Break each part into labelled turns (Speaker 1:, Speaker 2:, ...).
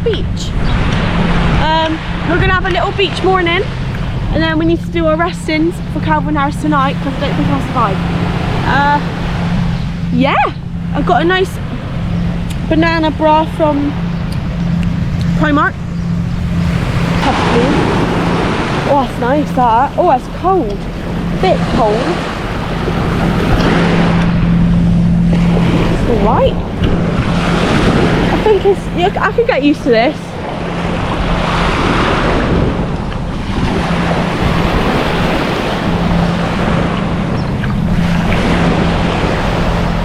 Speaker 1: beach. We're gonna have a little beach morning, and then we need to do our restings for Calvin Harris tonight because I don't think I'll survive. Yeah, I've got a nice banana bra from Primark. Oh, that's nice that. Oh, it's cold. Bit cold. It's alright. I think it's, yeah, I can get used to this.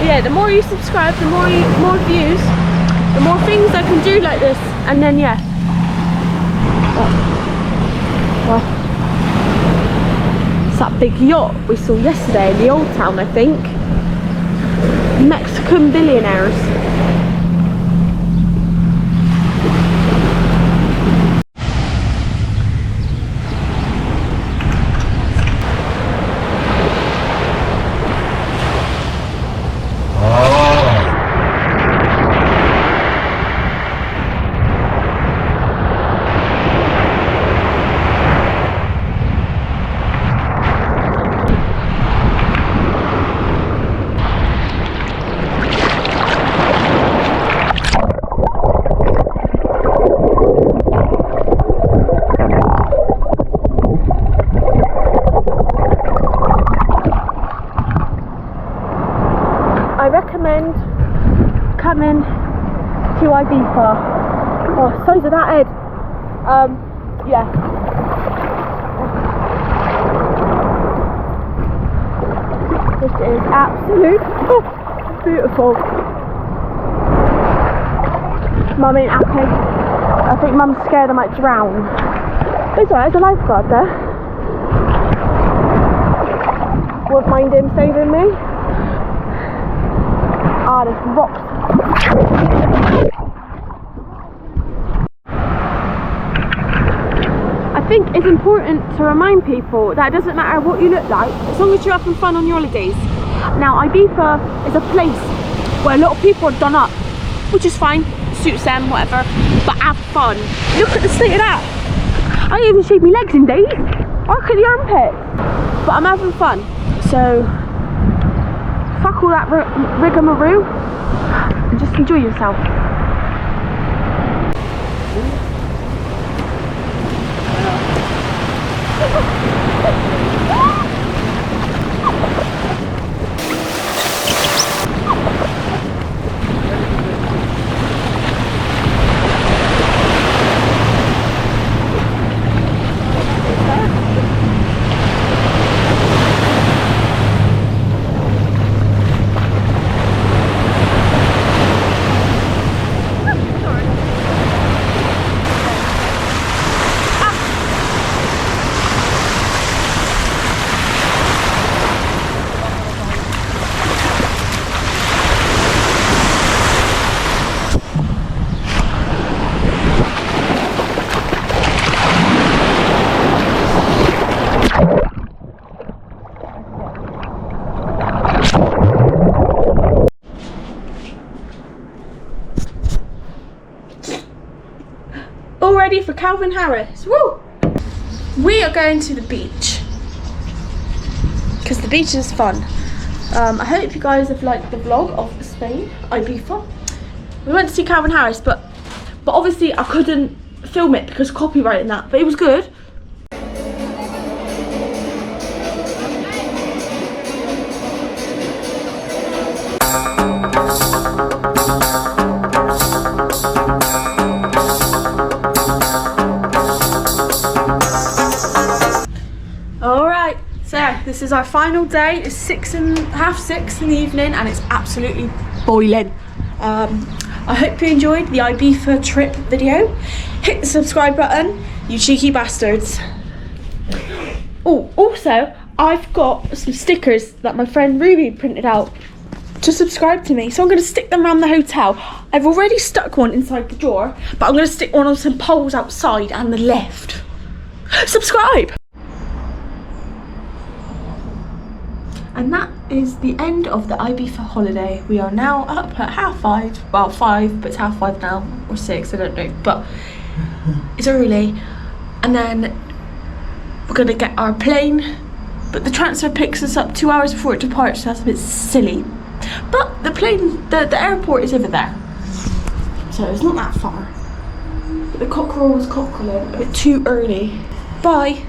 Speaker 1: Yeah, the more you subscribe, the more views, the more things I can do like this, and then yeah. Well, it's that big yacht we saw yesterday in the old town, I think. Mexican billionaires. I recommend coming to IBIZA. Oh, size of that head. Yeah. This is absolute beautiful. Mum ain't happy. I think Mum's scared I might drown. It's alright, there's a lifeguard there. Won't mind him saving me. Ah, there's rocks. I think it's important to remind people that it doesn't matter what you look like, as long as you're having fun on your holidays. Now, Ibiza is a place where a lot of people are done up, which is fine, suits them, whatever, but have fun. Look at the state of that. I ain't even shaved my legs in days. Look at the armpits. But I'm having fun, so fuck all that rigmarole and just enjoy yourself. All ready for Calvin Harris. Woo! We are going to the beach because the beach is fun. I hope you guys have liked the vlog of Spain, Ibiza. We went to see Calvin Harris, but obviously I couldn't film it because copyright and that, but it was good. Alright, so this is our final day. It's 5:30, 6 in the evening, and it's absolutely boiling. I hope you enjoyed the Ibiza trip video. Hit the subscribe button, you cheeky bastards. Oh, also, I've got some stickers that my friend Ruby printed out to subscribe to me, so I'm going to stick them around the hotel. I've already stuck one inside the drawer, but I'm going to stick one on some poles outside and the lift. Subscribe! And that is the end of the IBIZA holiday. We are now up at 5:30. Well, 5, but it's 5:30 now, or 6, I don't know. But it's early. And then we're gonna get our plane. But the transfer picks us up 2 hours before it departs, so that's a bit silly. But the airport is over there. So it's not that far. But the cockerel was cockling a bit too early. Bye.